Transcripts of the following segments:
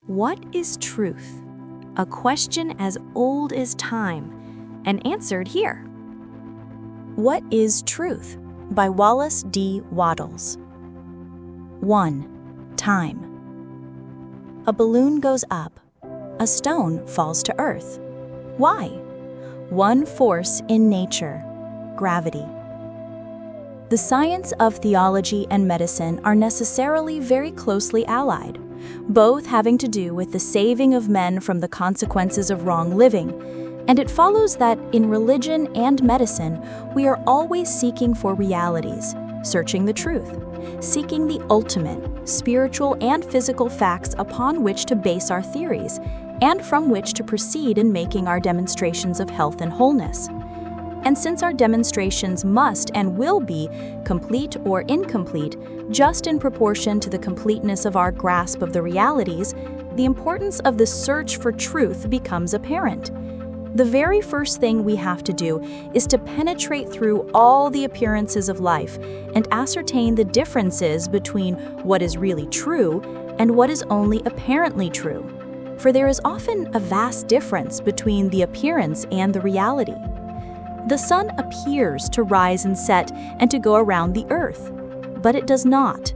What is truth? A question as old as time, and answered here. What is truth? By Wallace D. Wattles. 1. Time. A balloon goes up. A stone falls to earth. Why? One force in nature, gravity. The science of theology and medicine are necessarily very closely allied, both having to do with the saving of men from the consequences of wrong living, and it follows that in religion and medicine, we are always seeking for realities, searching the truth, seeking the ultimate, spiritual and physical facts upon which to base our theories, and from which to proceed in making our demonstrations of health and wholeness. And since our demonstrations must and will be complete or incomplete, just in proportion to the completeness of our grasp of the realities, the importance of the search for truth becomes apparent. The very first thing we have to do is to penetrate through all the appearances of life and ascertain the differences between what is really true and what is only apparently true. For there is often a vast difference between the appearance and the reality. The sun appears to rise and set and to go around the earth, but it does not.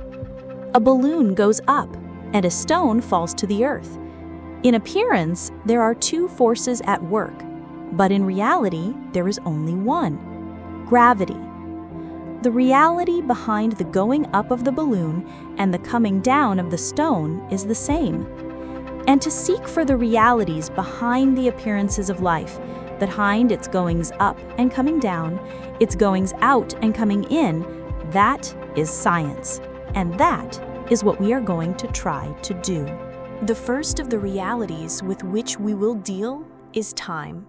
A balloon goes up, and a stone falls to the earth. In appearance, there are two forces at work, but in reality, there is only one: gravity. The reality behind the going up of the balloon and the coming down of the stone is the same. And to seek for the realities behind the appearances of life, behind its goings up and coming down, its goings out and coming in, that is science. And that is what we are going to try to do. The first of the realities with which we will deal is time.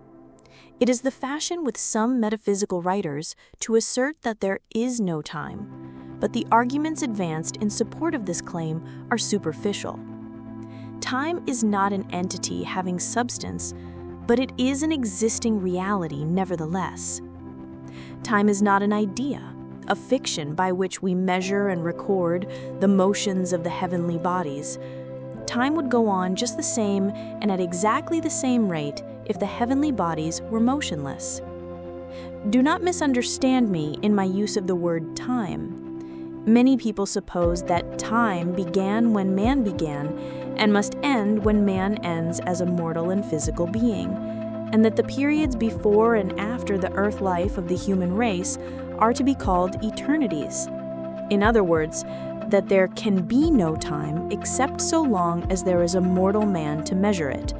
It is the fashion with some metaphysical writers to assert that there is no time, but the arguments advanced in support of this claim are superficial. Time is not an entity having substance, but it is an existing reality nevertheless. Time is not an idea, a fiction by which we measure and record the motions of the heavenly bodies. Time would go on just the same and at exactly the same rate if the heavenly bodies were motionless. Do not misunderstand me in my use of the word time. Many people suppose that time began when man began and must end when man ends as a mortal and physical being, and that the periods before and after the earth life of the human race are to be called eternities. In other words, that there can be no time except so long as there is a mortal man to measure it.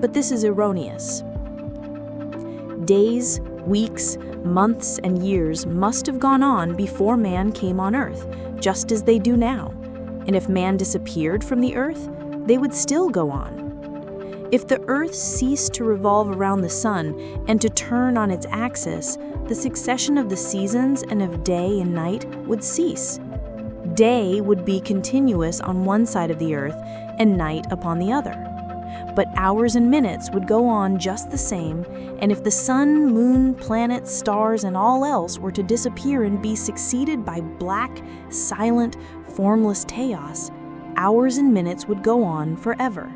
But this is erroneous. Days, weeks, months, and years must have gone on before man came on earth, just as they do now. And if man disappeared from the earth, they would still go on. If the earth ceased to revolve around the sun and to turn on its axis, the succession of the seasons and of day and night would cease. Day would be continuous on one side of the earth and night upon the other. But hours and minutes would go on just the same, and if the sun, moon, planets, stars, and all else were to disappear and be succeeded by black, silent, formless chaos, hours and minutes would go on forever.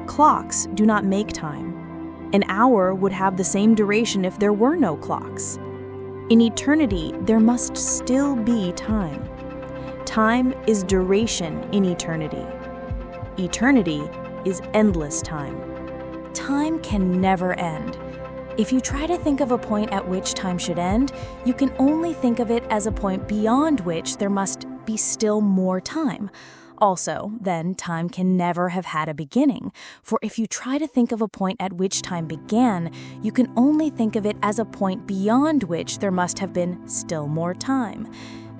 Clocks do not make time. An hour would have the same duration if there were no clocks. In eternity, there must still be time. Time is duration in eternity. Eternity is endless time. Time can never end. If you try to think of a point at which time should end, you can only think of it as a point beyond which there must be still more time. Also, then, time can never have had a beginning, for if you try to think of a point at which time began, you can only think of it as a point beyond which there must have been still more time.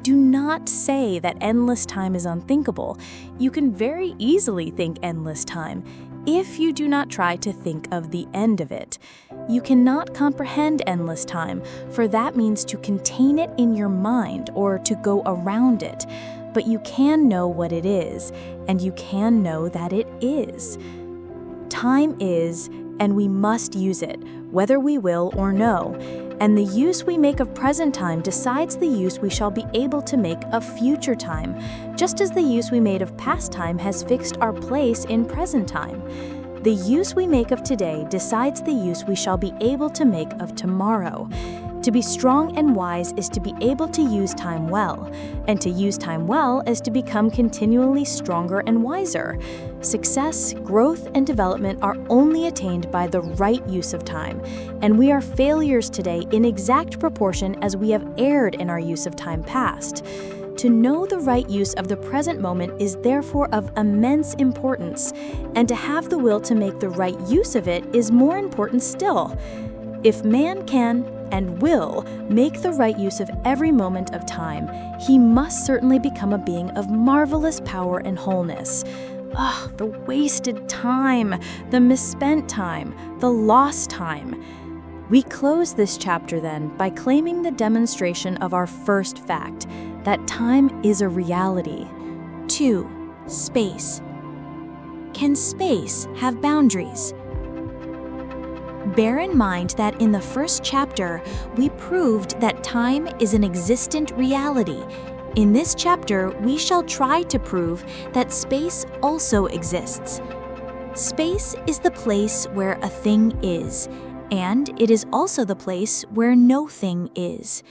Do not say that endless time is unthinkable. You can very easily think endless time if you do not try to think of the end of it. You cannot comprehend endless time, for that means to contain it in your mind or to go around it. But you can know what it is, and you can know that it is. Time is, and we must use it, whether we will or no, And the use we make of present time decides the use we shall be able to make of future time, just as the use we made of past time has fixed our place in present time. The use we make of today decides the use we shall be able to make of tomorrow. To be strong and wise is to be able to use time well, and to use time well is to become continually stronger and wiser. Success, growth, and development are only attained by the right use of time, and we are failures today in exact proportion as we have erred in our use of time past. To know the right use of the present moment is therefore of immense importance, and to have the will to make the right use of it is more important still. If man can and will make the right use of every moment of time, he must certainly become a being of marvelous power and wholeness. The wasted time, the misspent time, the lost time. We close this chapter then by claiming the demonstration of our first fact, that time is a reality. 2. Space. Can space have boundaries? Bear in mind that in the first chapter, we proved that time is an existent reality. In this chapter, we shall try to prove that space also exists. Space is the place where a thing is, and it is also the place where no thing is.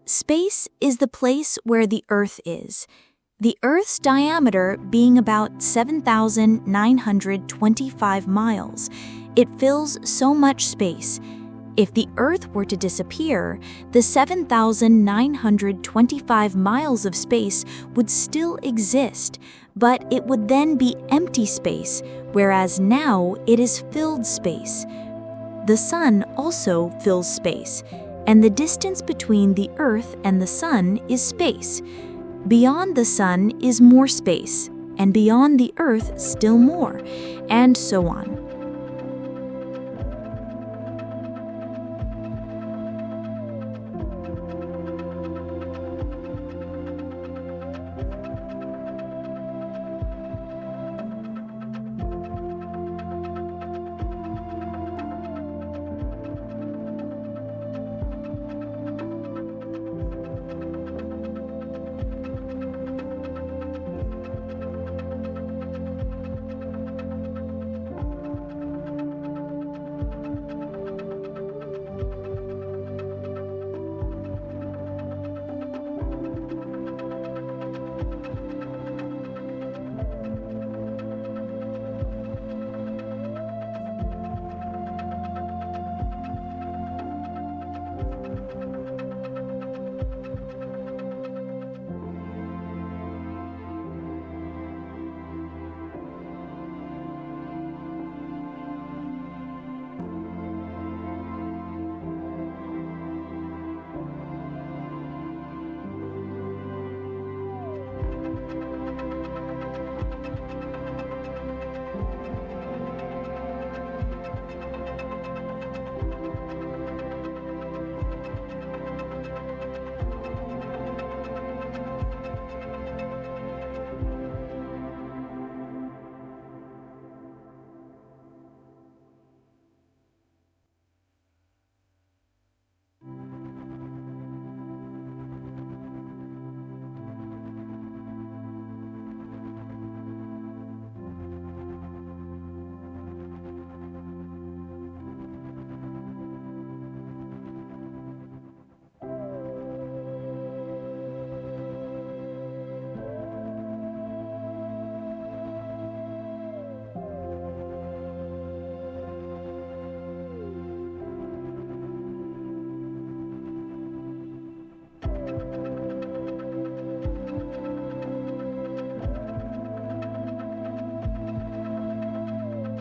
Space is the place where the Earth is. The Earth's diameter being about 7,925 miles, it fills so much space. If the Earth were to disappear, the 7,925 miles of space would still exist, but it would then be empty space, whereas now it is filled space. The Sun also fills space, and the distance between the Earth and the Sun is space. Beyond the Sun is more space, and beyond the Earth still more, and so on.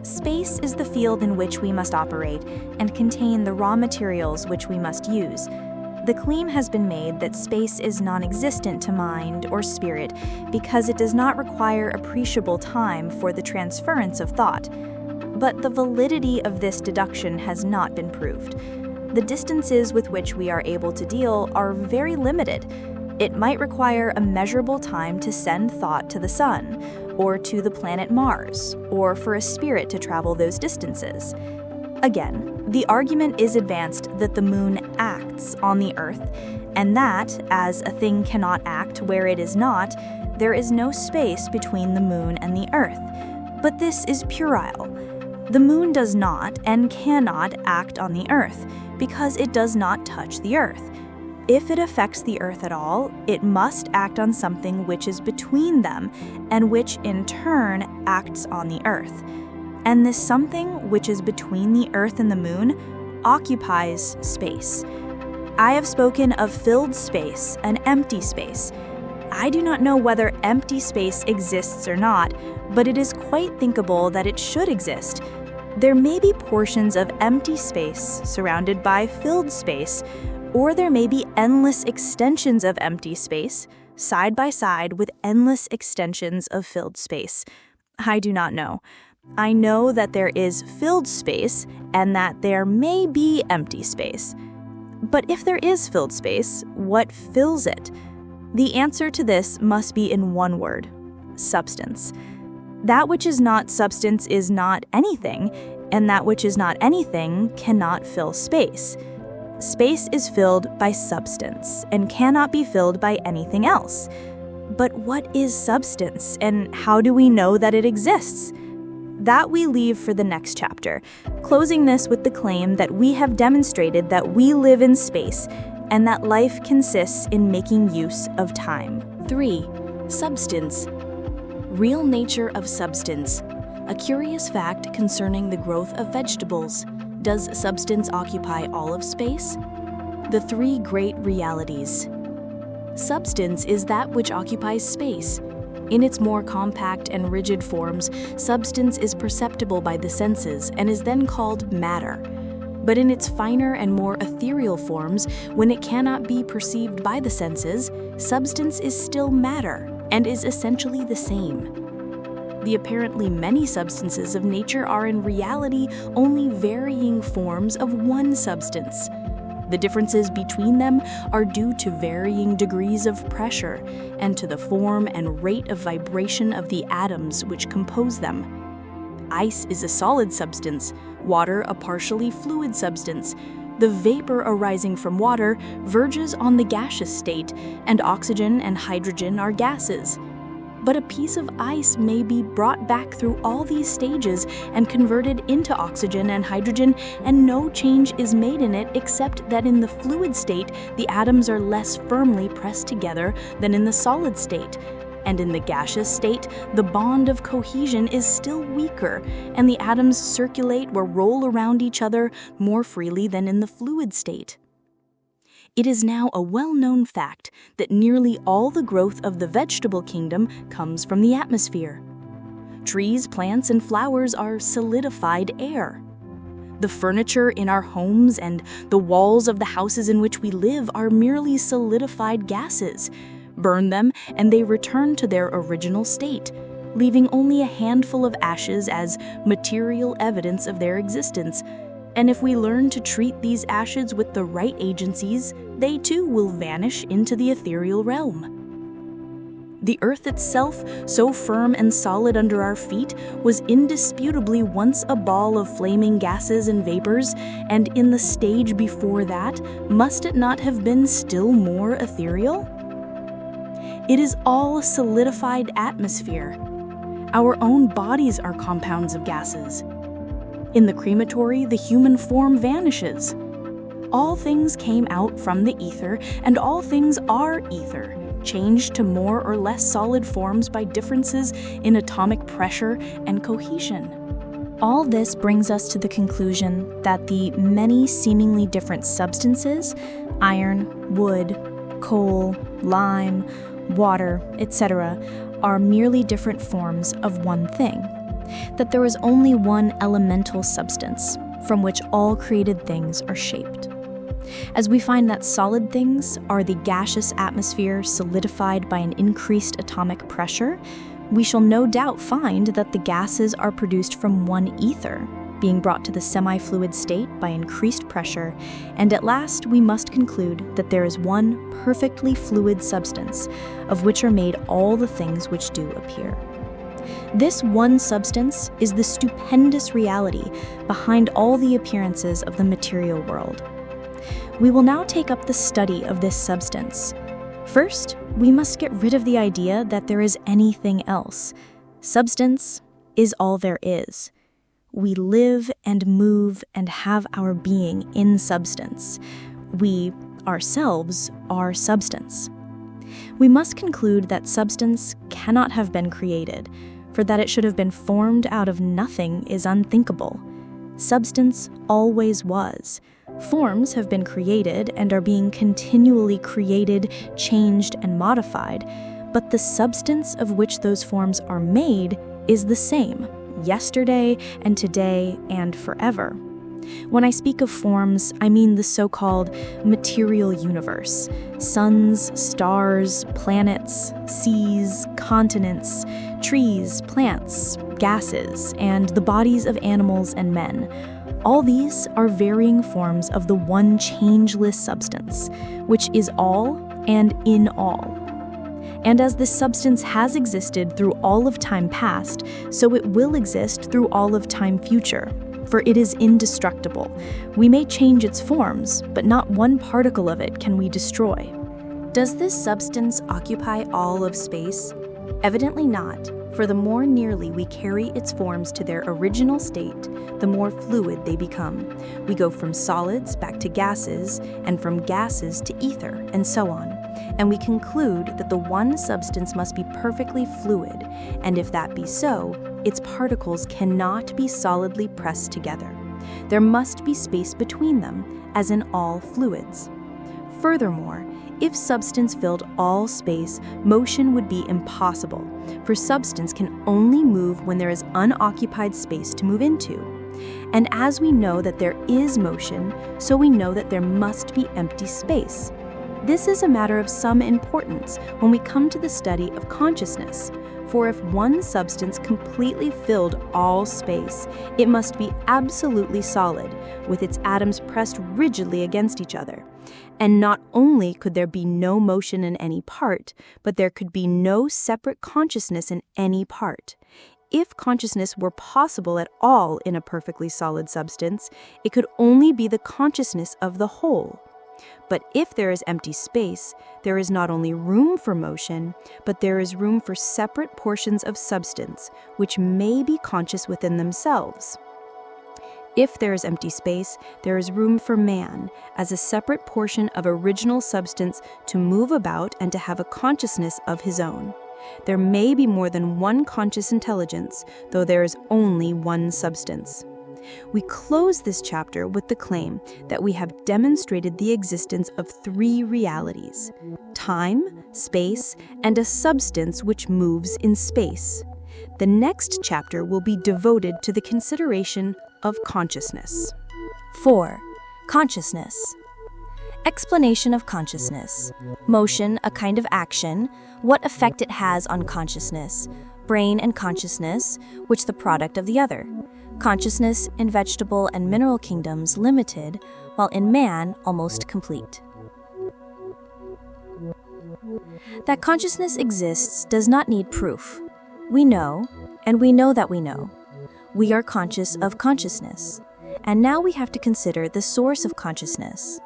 Space is the field in which we must operate and contain the raw materials which we must use. The claim has been made that space is non-existent to mind or spirit because it does not require appreciable time for the transference of thought. But the validity of this deduction has not been proved. The distances with which we are able to deal are very limited. It might require a measurable time to send thought to the sun, or to the planet Mars, or for a spirit to travel those distances. Again, the argument is advanced that the moon acts on the Earth, and that, as a thing cannot act where it is not, there is no space between the moon and the Earth. But this is puerile. The moon does not and cannot act on the Earth because it does not touch the Earth. If it affects the Earth at all, it must act on something which is between them and which in turn acts on the Earth. And this something which is between the Earth and the moon occupies space. I have spoken of filled space and empty space. I do not know whether empty space exists or not, but it is quite thinkable that it should exist. There may be portions of empty space surrounded by filled space, or there may be endless extensions of empty space, side by side with endless extensions of filled space. I do not know. I know that there is filled space and that there may be empty space. But if there is filled space, what fills it? The answer to this must be in one word: substance. That which is not substance is not anything, and that which is not anything cannot fill space. Space is filled by substance and cannot be filled by anything else. But what is substance, and how do we know that it exists? That we leave for the next chapter, closing this with the claim that we have demonstrated that we live in space and that life consists in making use of time. 3. Substance. Real nature of substance. A curious fact concerning the growth of vegetables. Does substance occupy all of space? The three great realities. Substance is that which occupies space. In its more compact and rigid forms, substance is perceptible by the senses and is then called matter. But in its finer and more ethereal forms, when it cannot be perceived by the senses, substance is still matter and is essentially the same. The apparently many substances of nature are in reality only varying forms of one substance. The differences between them are due to varying degrees of pressure and to the form and rate of vibration of the atoms which compose them. Ice is a solid substance, water a partially fluid substance. The vapor arising from water verges on the gaseous state, and oxygen and hydrogen are gases. But a piece of ice may be brought back through all these stages and converted into oxygen and hydrogen, and no change is made in it except that in the fluid state the atoms are less firmly pressed together than in the solid state, and in the gaseous state the bond of cohesion is still weaker, and the atoms circulate or roll around each other more freely than in the fluid state. It is now a well-known fact that nearly all the growth of the vegetable kingdom comes from the atmosphere. Trees, plants, and flowers are solidified air. The furniture in our homes and the walls of the houses in which we live are merely solidified gases. Burn them, and they return to their original state, leaving only a handful of ashes as material evidence of their existence. And if we learn to treat these ashes with the right agencies, they too will vanish into the ethereal realm. The earth itself, so firm and solid under our feet, was indisputably once a ball of flaming gases and vapors, and in the stage before that, must it not have been still more ethereal? It is all a solidified atmosphere. Our own bodies are compounds of gases. In the crematory, the human form vanishes. All things came out from the ether, and all things are ether, changed to more or less solid forms by differences in atomic pressure and cohesion. All this brings us to the conclusion that the many seemingly different substances, iron, wood, coal, lime, water, etc., are merely different forms of one thing. That there is only one elemental substance from which all created things are shaped. As we find that solid things are the gaseous atmosphere solidified by an increased atomic pressure, we shall no doubt find that the gases are produced from one ether, being brought to the semi-fluid state by increased pressure, and at last we must conclude that there is one perfectly fluid substance, of which are made all the things which do appear. This one substance is the stupendous reality behind all the appearances of the material world. We will now take up the study of this substance. First, we must get rid of the idea that there is anything else. Substance is all there is. We live and move and have our being in substance. We, ourselves, are substance. We must conclude that substance cannot have been created, for that it should have been formed out of nothing is unthinkable. Substance always was. Forms have been created and are being continually created, changed, and modified, but the substance of which those forms are made is the same, yesterday and today and forever. When I speak of forms, I mean the so-called material universe: suns, stars, planets, seas, continents, trees, plants, gases, and the bodies of animals and men. All these are varying forms of the one changeless substance, which is all and in all. And as this substance has existed through all of time past, so it will exist through all of time future, for it is indestructible. We may change its forms, but not one particle of it can we destroy. Does this substance occupy all of space? Evidently not, for the more nearly we carry its forms to their original state, the more fluid they become. We go from solids back to gases, and from gases to ether, and so on. And we conclude that the one substance must be perfectly fluid, and if that be so, its particles cannot be solidly pressed together. There must be space between them, as in all fluids. Furthermore, if substance filled all space, motion would be impossible, for substance can only move when there is unoccupied space to move into. And as we know that there is motion, so we know that there must be empty space. This is a matter of some importance when we come to the study of consciousness, for if one substance completely filled all space, it must be absolutely solid, with its atoms pressed rigidly against each other. And not only could there be no motion in any part, but there could be no separate consciousness in any part. If consciousness were possible at all in a perfectly solid substance, it could only be the consciousness of the whole. But if there is empty space, there is not only room for motion, but there is room for separate portions of substance, which may be conscious within themselves. If there is empty space, there is room for man, as a separate portion of original substance, to move about and to have a consciousness of his own. There may be more than one conscious intelligence, though there is only one substance. We close this chapter with the claim that we have demonstrated the existence of three realities: time, space, and a substance which moves in space. The next chapter will be devoted to the consideration of consciousness. 4. Consciousness. Explanation of consciousness. Motion, a kind of action, what effect it has on consciousness. Brain and consciousness, which the product of the other. Consciousness in vegetable and mineral kingdoms limited, while in man almost complete. That consciousness exists does not need proof. We know, and we know that we know. We are conscious of consciousness, and now we have to consider the source of consciousness.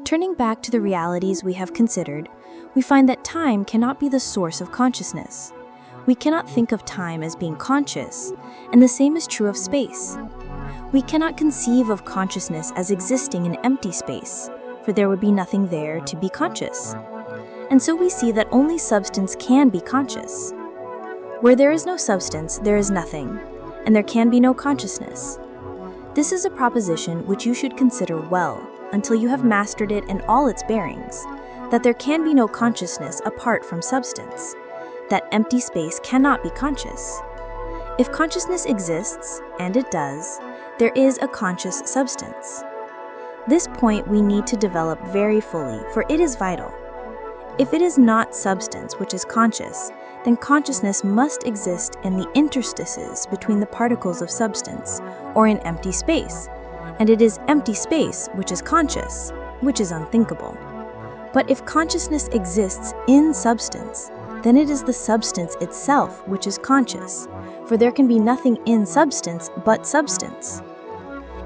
Turning back to the realities we have considered, we find that time cannot be the source of consciousness. We cannot think of time as being conscious, and the same is true of space. We cannot conceive of consciousness as existing in empty space, for there would be nothing there to be conscious. And so we see that only substance can be conscious. Where there is no substance, there is nothing, and there can be no consciousness. This is a proposition which you should consider well until you have mastered it in all its bearings, that there can be no consciousness apart from substance, that empty space cannot be conscious. If consciousness exists, and it does, there is a conscious substance. This point we need to develop very fully, for it is vital. If it is not substance which is conscious, then consciousness must exist in the interstices between the particles of substance, or in empty space, and it is empty space which is conscious, which is unthinkable. But if consciousness exists in substance, then it is the substance itself which is conscious, for there can be nothing in substance but substance.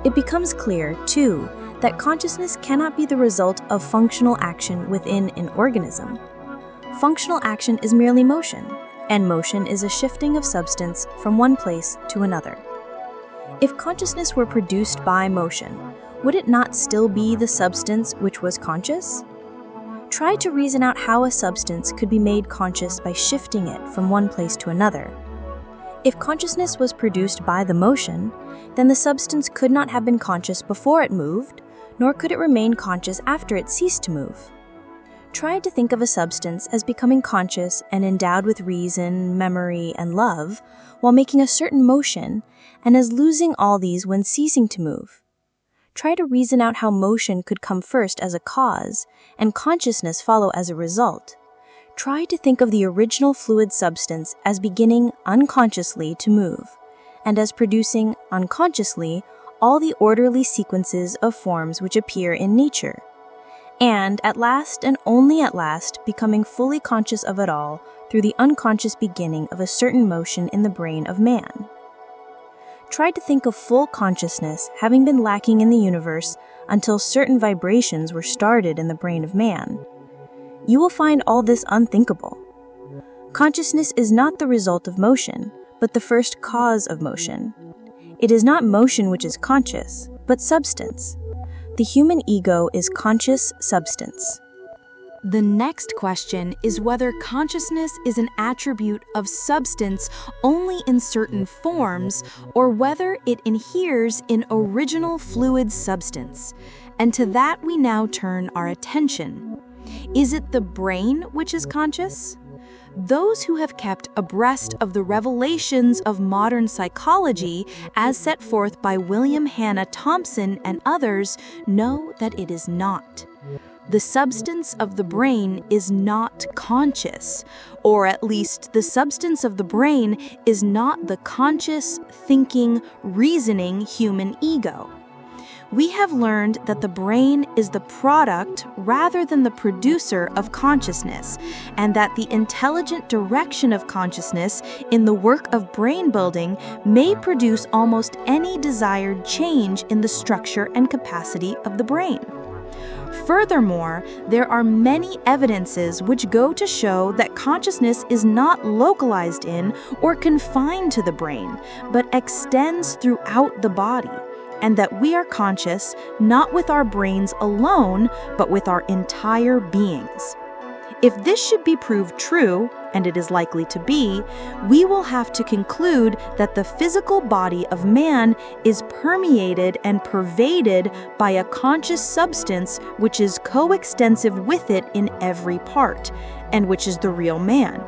It becomes clear, too, that consciousness cannot be the result of functional action within an organism. Functional action is merely motion, and motion is a shifting of substance from one place to another. If consciousness were produced by motion, would it not still be the substance which was conscious? Try to reason out how a substance could be made conscious by shifting it from one place to another. If consciousness was produced by the motion, then the substance could not have been conscious before it moved, nor could it remain conscious after it ceased to move. Try to think of a substance as becoming conscious and endowed with reason, memory, and love, while making a certain motion, and as losing all these when ceasing to move. Try to reason out how motion could come first as a cause, and consciousness follow as a result. Try to think of the original fluid substance as beginning unconsciously to move, and as producing unconsciously all the orderly sequences of forms which appear in nature, and at last and only at last becoming fully conscious of it all through the unconscious beginning of a certain motion in the brain of man. Try to think of full consciousness having been lacking in the universe until certain vibrations were started in the brain of man. You will find all this unthinkable. Consciousness is not the result of motion, but the first cause of motion. It is not motion which is conscious, but substance. The human ego is conscious substance. The next question is whether consciousness is an attribute of substance only in certain forms, or whether it inheres in original fluid substance. And to that we now turn our attention. Is it the brain which is conscious? Those who have kept abreast of the revelations of modern psychology, as set forth by William Hannah Thompson and others, know that it is not. The substance of the brain is not conscious, or at least the substance of the brain is not the conscious, thinking, reasoning human ego. We have learned that the brain is the product rather than the producer of consciousness, and that the intelligent direction of consciousness in the work of brain building may produce almost any desired change in the structure and capacity of the brain. Furthermore, there are many evidences which go to show that consciousness is not localized in or confined to the brain, but extends throughout the body, and that we are conscious not with our brains alone, but with our entire beings. If this should be proved true, and it is likely to be, we will have to conclude that the physical body of man is permeated and pervaded by a conscious substance which is coextensive with it in every part, and which is the real man.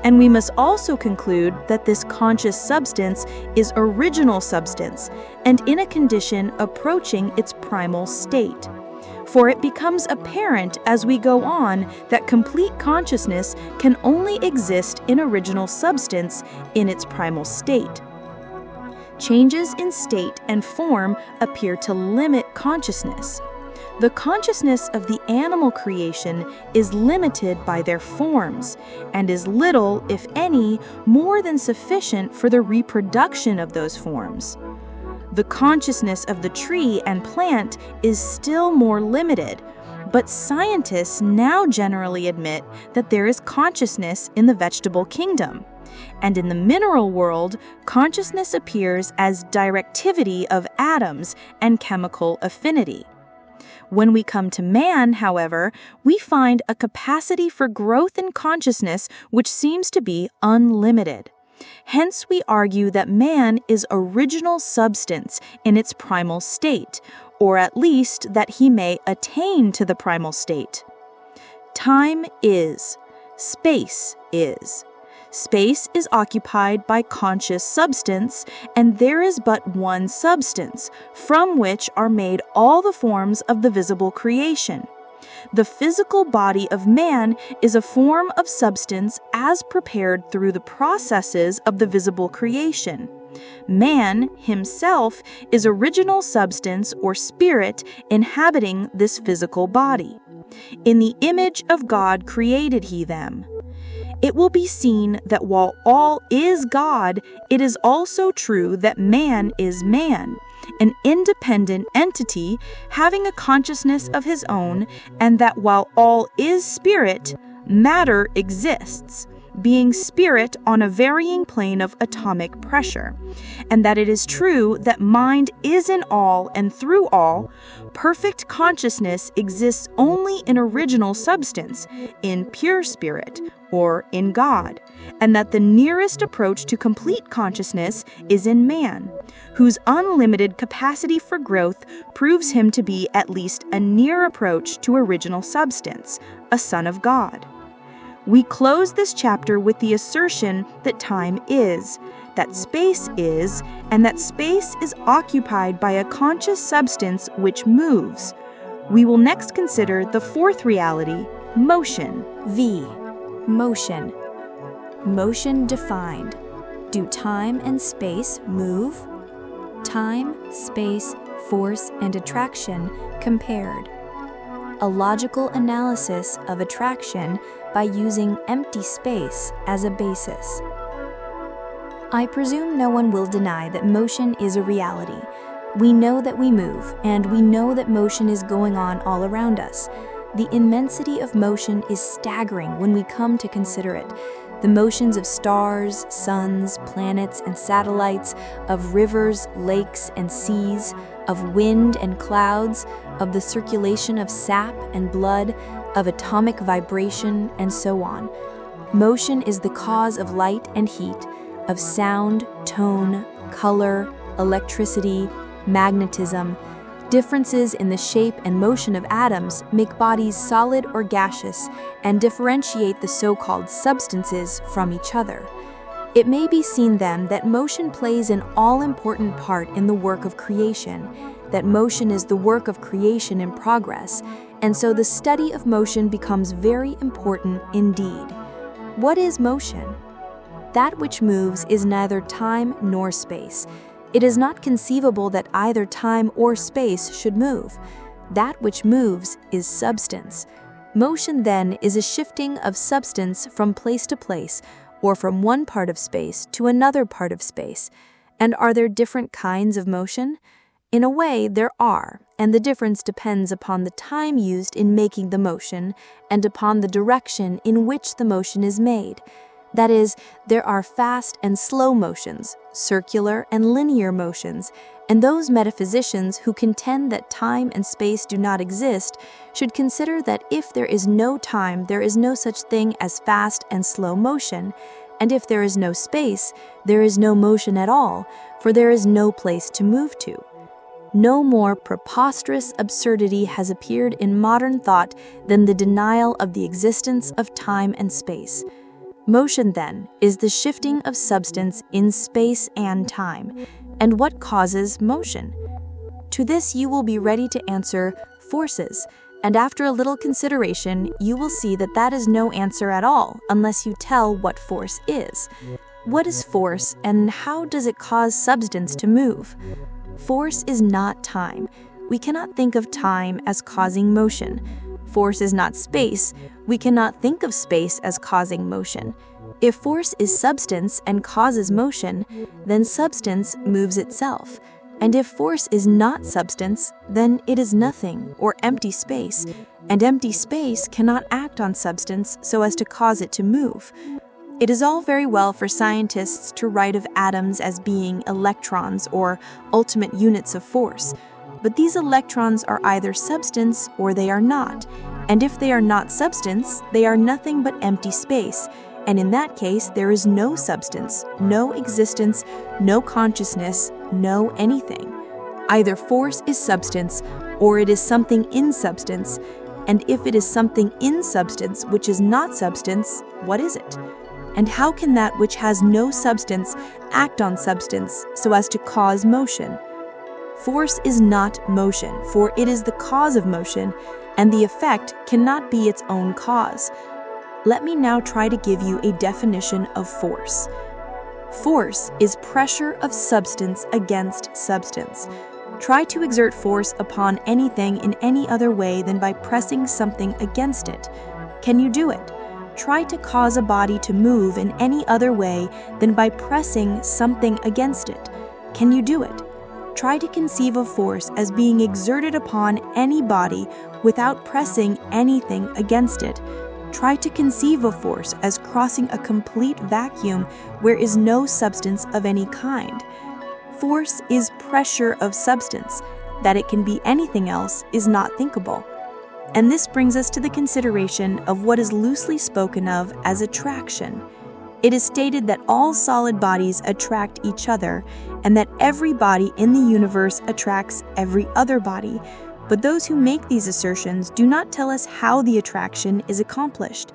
And we must also conclude that this conscious substance is original substance, and in a condition approaching its primal state. For it becomes apparent as we go on that complete consciousness can only exist in original substance in its primal state. Changes in state and form appear to limit consciousness. The consciousness of the animal creation is limited by their forms, and is little, if any, more than sufficient for the reproduction of those forms. The consciousness of the tree and plant is still more limited, but scientists now generally admit that there is consciousness in the vegetable kingdom. And in the mineral world, consciousness appears as directivity of atoms and chemical affinity. When we come to man, however, we find a capacity for growth in consciousness which seems to be unlimited. Hence, we argue that man is original substance in its primal state, or at least that he may attain to the primal state. Time is. Space is. Space is occupied by conscious substance, and there is but one substance, from which are made all the forms of the visible creation. The physical body of man is a form of substance as prepared through the processes of the visible creation. Man, himself, is original substance or spirit inhabiting this physical body. In the image of God created he them. it will be seen that while all is God, it is also true that man is man, an independent entity having a consciousness of his own, and that while all is spirit, matter exists, being spirit on a varying plane of atomic pressure, and that it is true that mind is in all and through all. Perfect consciousness exists only in original substance, in pure spirit, or in God, and that the nearest approach to complete consciousness is in man, whose unlimited capacity for growth proves him to be at least a near approach to original substance, a son of God. We close this chapter with the assertion that time is, that space is, and that space is occupied by a conscious substance which moves. We will next consider the fourth reality, motion. V. Motion. Motion defined. Do time and space move? Time, space, force, and attraction compared. A logical analysis of attraction by using empty space as a basis. I presume no one will deny that motion is a reality. We know that we move, and we know that motion is going on all around us. The immensity of motion is staggering when we come to consider it. The motions of stars, suns, planets, and satellites, of rivers, lakes, and seas, of wind and clouds, of the circulation of sap and blood, of atomic vibration, and so on. Motion is the cause of light and heat, of sound, tone, color, electricity, magnetism. Differences in the shape and motion of atoms make bodies solid or gaseous and differentiate the so-called substances from each other. It may be seen then that motion plays an all-important part in the work of creation, that motion is the work of creation in progress, and so the study of motion becomes very important indeed. What is motion? That which moves is neither time nor space. It is not conceivable that either time or space should move. That which moves is substance. Motion, then, is a shifting of substance from place to place, or from one part of space to another part of space. And are there different kinds of motion? In a way, there are, and the difference depends upon the time used in making the motion and upon the direction in which the motion is made. That is, there are fast and slow motions, circular and linear motions, and those metaphysicians who contend that time and space do not exist should consider that if there is no time, there is no such thing as fast and slow motion, and if there is no space, there is no motion at all, for there is no place to move to. No more preposterous absurdity has appeared in modern thought than the denial of the existence of time and space. Motion, then, is the shifting of substance in space and time. And what causes motion? To this you will be ready to answer forces, and after a little consideration, you will see that that is no answer at all unless you tell what force is. What is force, and how does it cause substance to move? Force is not time. We cannot think of time as causing motion. Force is not space. We cannot think of space as causing motion. If force is substance and causes motion, then substance moves itself. And if force is not substance, then it is nothing, or empty space, and empty space cannot act on substance so as to cause it to move. It is all very well for scientists to write of atoms as being electrons or ultimate units of force, but these electrons are either substance or they are not, and if they are not substance, they are nothing but empty space, and in that case there is no substance, no existence, no consciousness, no anything. Either force is substance, or it is something in substance, and if it is something in substance which is not substance, what is it? And how can that which has no substance act on substance so as to cause motion? Force is not motion, for it is the cause of motion, and the effect cannot be its own cause. Let me now try to give you a definition of force. Force is pressure of substance against substance. Try to exert force upon anything in any other way than by pressing something against it. Can you do it? try to cause a body to move in any other way than by pressing something against it. Can you do it? Try to conceive of force as being exerted upon any body without pressing anything against it. Try to conceive of force as crossing a complete vacuum where is no substance of any kind. Force is pressure of substance. That it can be anything else is not thinkable. And this brings us to the consideration of what is loosely spoken of as attraction. It is stated that all solid bodies attract each other, and that every body in the universe attracts every other body. But those who make these assertions do not tell us how the attraction is accomplished.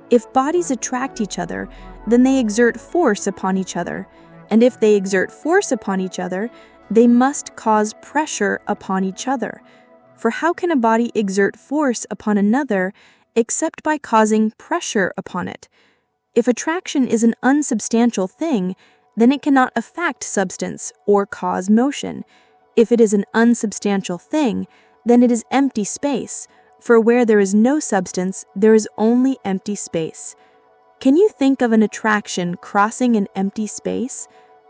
If bodies attract each other, then they exert force upon each other. And if they exert force upon each other, they must cause pressure upon each other. For how can a body exert force upon another except by causing pressure upon it? If attraction is an unsubstantial thing, then it cannot affect substance or cause motion. If it is an unsubstantial thing, then it is empty space, for where there is no substance, there is only empty space. Can you think of an attraction crossing an empty space?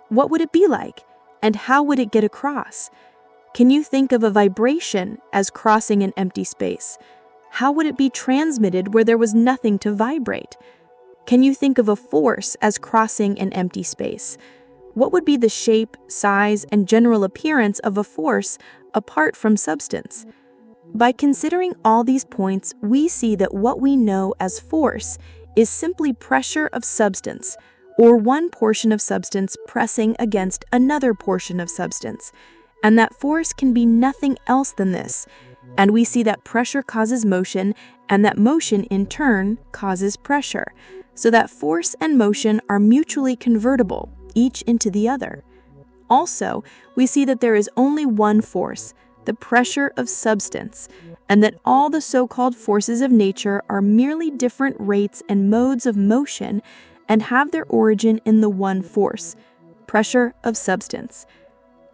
What would it be like, and how would it get across? Can you think of a vibration as crossing an empty space? How would it be transmitted where there was nothing to vibrate? Can you think of a force as crossing an empty space? What would be the shape, size, and general appearance of a force apart from substance? By considering all these points, we see that what we know as force is simply pressure of substance, or one portion of substance pressing against another portion of substance, and that force can be nothing else than this. And we see that pressure causes motion, and that motion in turn causes pressure, so that force and motion are mutually convertible, each into the other. Also, we see that there is only one force, the pressure of substance, and that all the so-called forces of nature are merely different rates and modes of motion and have their origin in the one force, pressure of substance.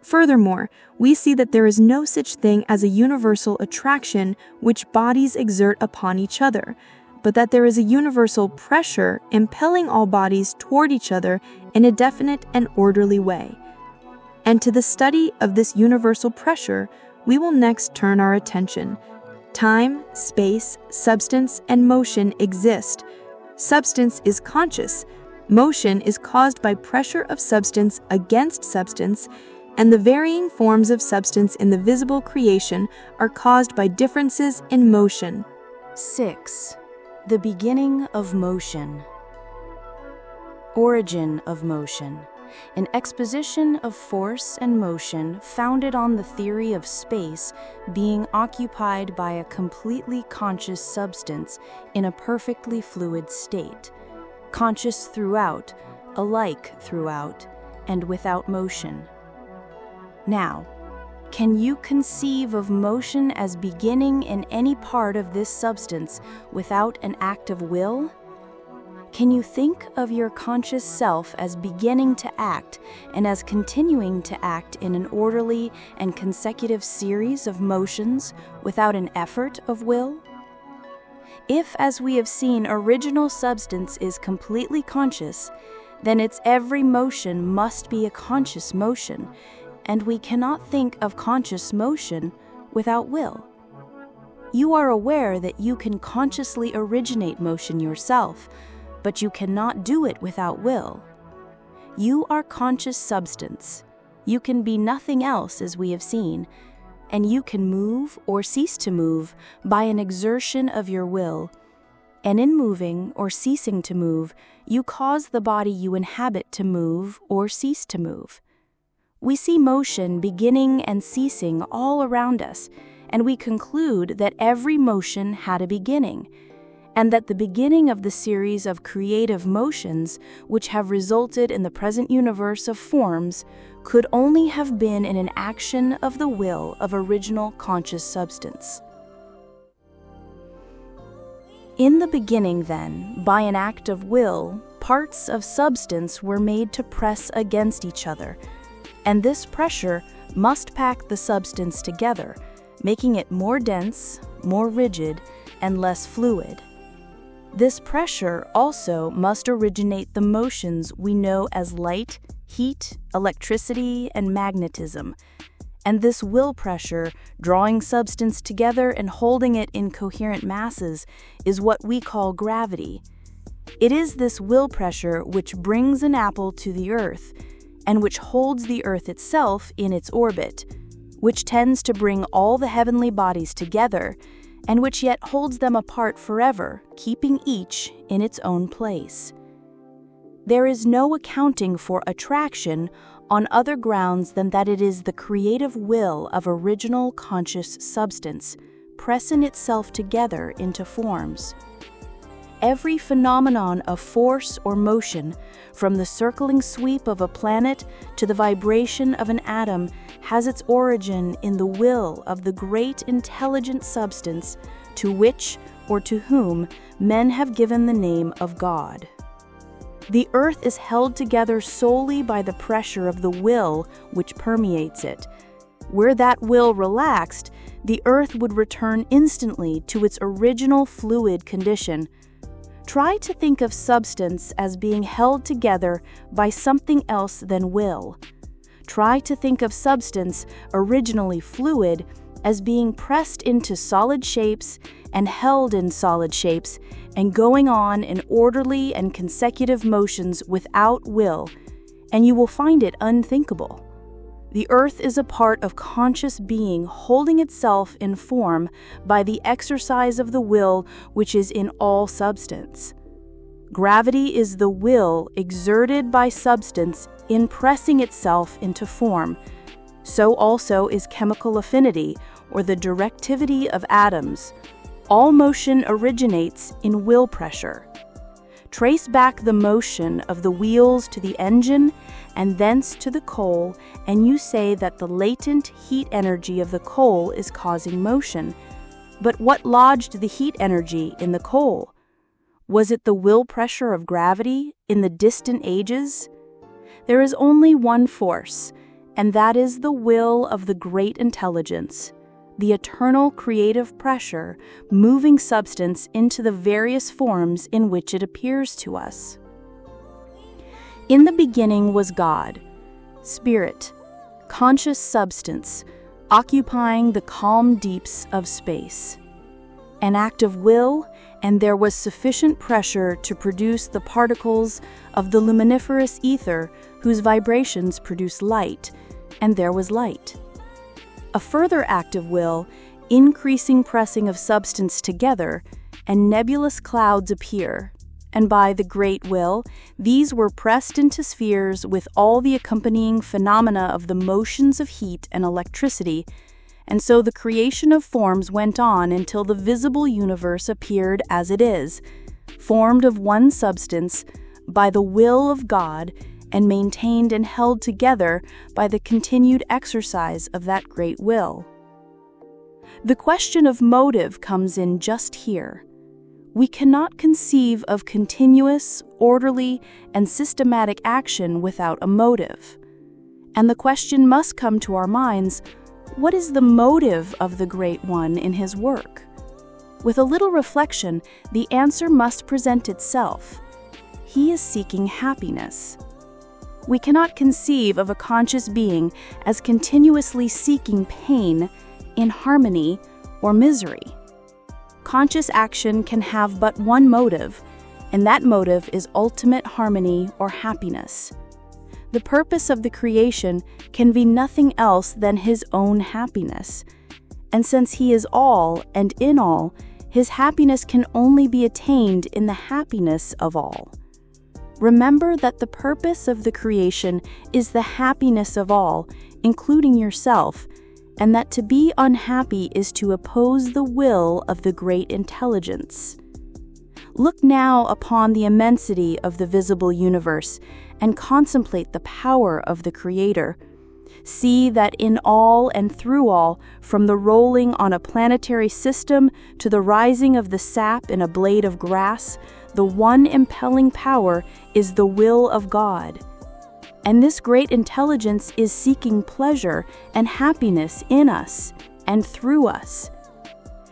Furthermore, we see that there is no such thing as a universal attraction which bodies exert upon each other, but that there is a universal pressure impelling all bodies toward each other in a definite and orderly way. And to the study of this universal pressure, we will next turn our attention. Time, space, substance, and motion exist. Substance is conscious. Motion is caused by pressure of substance against substance, and the varying forms of substance in the visible creation are caused by differences in motion. 6. The beginning of motion. Origin of motion. An exposition of force and motion founded on the theory of space being occupied by a completely conscious substance in a perfectly fluid state, conscious throughout, alike throughout, and without motion. Now, can you conceive of motion as beginning in any part of this substance without an act of will? Can you think of your conscious self as beginning to act and as continuing to act in an orderly and consecutive series of motions without an effort of will? If, as we have seen, original substance is completely conscious, then its every motion must be a conscious motion, and we cannot think of conscious motion without will. You are aware that you can consciously originate motion yourself, but you cannot do it without will. You are conscious substance. You can be nothing else, as we have seen, and you can move or cease to move by an exertion of your will. And in moving or ceasing to move, you cause the body you inhabit to move or cease to move. We see motion beginning and ceasing all around us, and we conclude that every motion had a beginning, and that the beginning of the series of creative motions which have resulted in the present universe of forms could only have been in an action of the will of original conscious substance. In the beginning, then, by an act of will, parts of substance were made to press against each other, and this pressure must pack the substance together, making it more dense, more rigid, and less fluid. This pressure also must originate the motions we know as light, heat, electricity, and magnetism. And this will pressure, drawing substance together and holding it in coherent masses, is what we call gravity. It is this will pressure which brings an apple to the earth, and which holds the earth itself in its orbit, which tends to bring all the heavenly bodies together, and which yet holds them apart forever, keeping each in its own place. There is no accounting for attraction on other grounds than that it is the creative will of original conscious substance, pressing itself together into forms. Every phenomenon of force or motion, from the circling sweep of a planet to the vibration of an atom, has its origin in the will of the great intelligent substance to which or to whom men have given the name of God. The earth is held together solely by the pressure of the will which permeates it. Were that will relaxed, the earth would return instantly to its original fluid condition. Try to think of substance as being held together by something else than will. Try to think of substance, originally fluid, as being pressed into solid shapes and held in solid shapes and going on in orderly and consecutive motions without will, and you will find it unthinkable. The earth is a part of conscious being holding itself in form by the exercise of the will which is in all substance. Gravity is the will exerted by substance in pressing itself into form. So also is chemical affinity, or the directivity of atoms. All motion originates in will pressure. Trace back the motion of the wheels to the engine and thence to the coal, and you say that the latent heat energy of the coal is causing motion. But what lodged the heat energy in the coal? Was it the will pressure of gravity in the distant ages? There is only one force, and that is the will of the great intelligence, the eternal creative pressure moving substance into the various forms in which it appears to us. In the beginning was God, spirit, conscious substance, occupying the calm deeps of space. An act of will, and there was sufficient pressure to produce the particles of the luminiferous ether whose vibrations produce light, and there was light. A further act of will, increasing pressing of substance together, and nebulous clouds appear, and by the great will, these were pressed into spheres with all the accompanying phenomena of the motions of heat and electricity, and so the creation of forms went on until the visible universe appeared as it is, formed of one substance by the will of God and maintained and held together by the continued exercise of that great will. The question of motive comes in just here. We cannot conceive of continuous, orderly, and systematic action without a motive. And the question must come to our minds, what is the motive of the Great One in his work? With a little reflection, the answer must present itself. He is seeking happiness. We cannot conceive of a conscious being as continuously seeking pain, inharmony, or misery. Conscious action can have but one motive, and that motive is ultimate harmony or happiness. The purpose of the creation can be nothing else than his own happiness, and since he is all and in all, his happiness can only be attained in the happiness of all. Remember that the purpose of the creation is the happiness of all, including yourself, and that to be unhappy is to oppose the will of the great intelligence. Look now upon the immensity of the visible universe and contemplate the power of the Creator. See that in all and through all, from the rolling on a planetary system to the rising of the sap in a blade of grass, the one impelling power is the will of God. And this great intelligence is seeking pleasure and happiness in us and through us.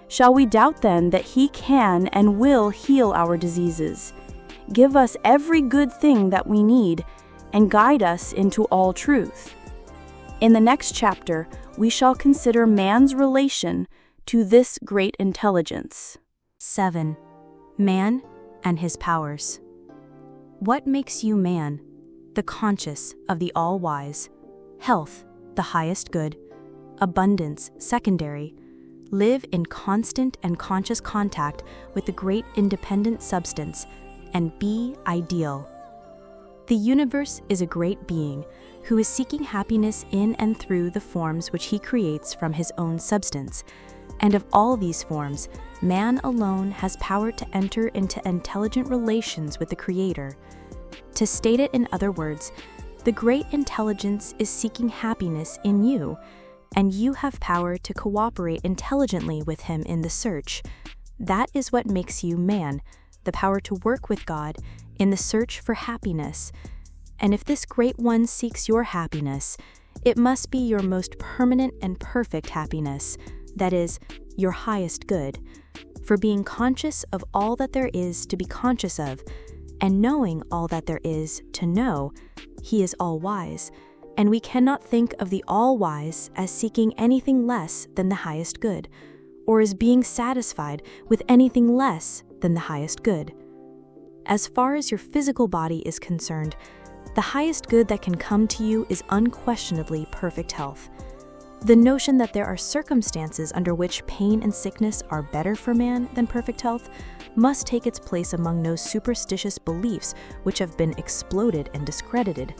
Shall we doubt then that He can and will heal our diseases, give us every good thing that we need, and guide us into all truth? In the next chapter, we shall consider man's relation to this great intelligence. 7. Man and his powers. What makes you man? The conscious of the all-wise. Health, the highest good. Abundance, secondary. Live in constant and conscious contact with the great independent substance, and be ideal. The universe is a great being who is seeking happiness in and through the forms which he creates from his own substance. And of all these forms, man alone has power to enter into intelligent relations with the Creator. To state it in other words, the great intelligence is seeking happiness in you, and you have power to cooperate intelligently with him in the search. That is what makes you man, the power to work with God in the search for happiness. And if this great one seeks your happiness, it must be your most permanent and perfect happiness, that is, your highest good. For being conscious of all that there is to be conscious of, and knowing all that there is to know, he is all-wise, and we cannot think of the all-wise as seeking anything less than the highest good, or as being satisfied with anything less than the highest good. As far as your physical body is concerned, the highest good that can come to you is unquestionably perfect health. The notion that there are circumstances under which pain and sickness are better for man than perfect health must take its place among those superstitious beliefs which have been exploded and discredited.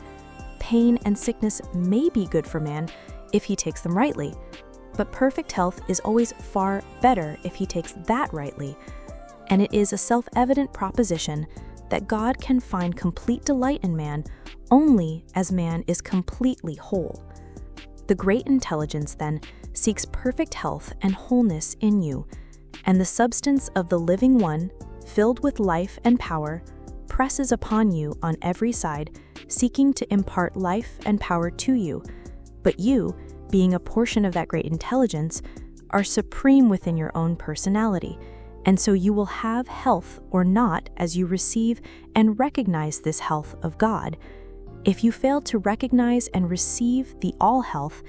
Pain and sickness may be good for man if he takes them rightly, but perfect health is always far better if he takes that rightly, and it is a self-evident proposition that God can find complete delight in man only as man is completely whole. The great intelligence, then, seeks perfect health and wholeness in you, and the substance of the living one, filled with life and power, presses upon you on every side, seeking to impart life and power to you. But you, being a portion of that great intelligence, are supreme within your own personality, and so you will have health or not as you receive and recognize this health of God. If you fail to recognize and receive the all health,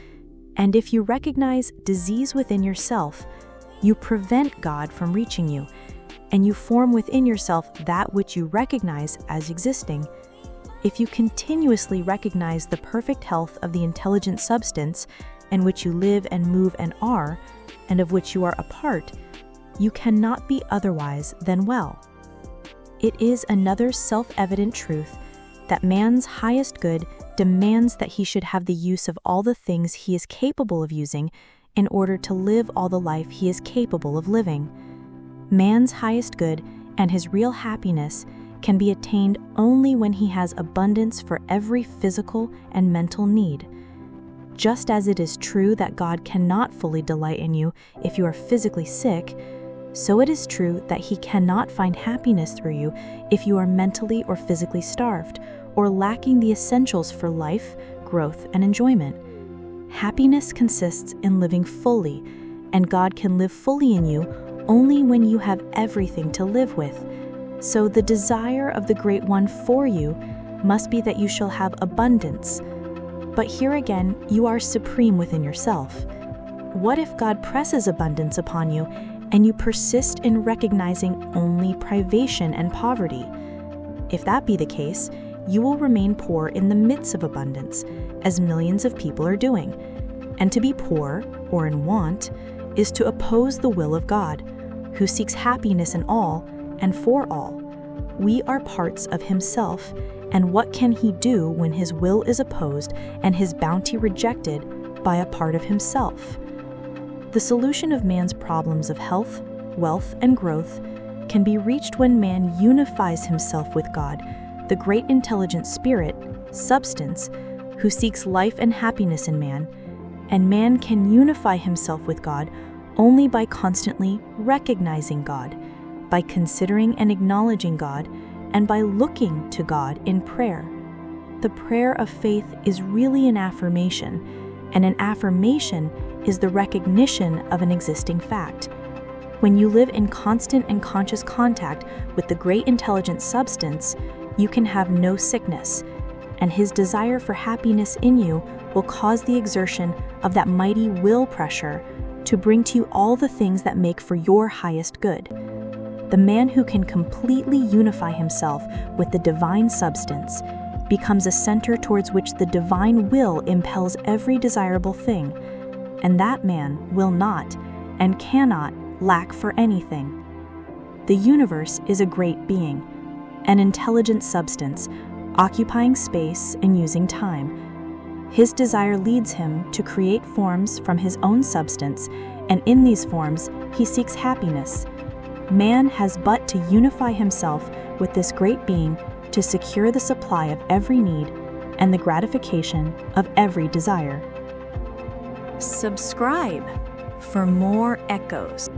and if you recognize disease within yourself, you prevent God from reaching you, and you form within yourself that which you recognize as existing. If you continuously recognize the perfect health of the intelligent substance in which you live and move and are, and of which you are a part, you cannot be otherwise than well. It is another self-evident truth that man's highest good demands that he should have the use of all the things he is capable of using in order to live all the life he is capable of living. Man's highest good and his real happiness can be attained only when he has abundance for every physical and mental need. Just as it is true that God cannot fully delight in you if you are physically sick, so it is true that he cannot find happiness through you if you are mentally or physically starved, or lacking the essentials for life, growth, and enjoyment. Happiness consists in living fully, and God can live fully in you only when you have everything to live with. So the desire of the Great One for you must be that you shall have abundance. But here again, you are supreme within yourself. What if God presses abundance upon you, and you persist in recognizing only privation and poverty? If that be the case, you will remain poor in the midst of abundance, as millions of people are doing. And to be poor, or in want, is to oppose the will of God, who seeks happiness in all and for all. We are parts of himself, and what can he do when his will is opposed and his bounty rejected by a part of himself? The solution of man's problems of health, wealth, and growth can be reached when man unifies himself with God, the great intelligent spirit, substance, who seeks life and happiness in man, and man can unify himself with God only by constantly recognizing God, by considering and acknowledging God, and by looking to God in prayer. The prayer of faith is really an affirmation, and an affirmation is the recognition of an existing fact. When you live in constant and conscious contact with the great intelligent substance, you can have no sickness, and his desire for happiness in you will cause the exertion of that mighty will pressure to bring to you all the things that make for your highest good. The man who can completely unify himself with the divine substance becomes a center towards which the divine will impels every desirable thing, and that man will not and cannot lack for anything. The universe is a great being, an intelligent substance, occupying space and using time. His desire leads him to create forms from his own substance, and in these forms he seeks happiness. Man has but to unify himself with this great being to secure the supply of every need and the gratification of every desire. Subscribe for more echoes.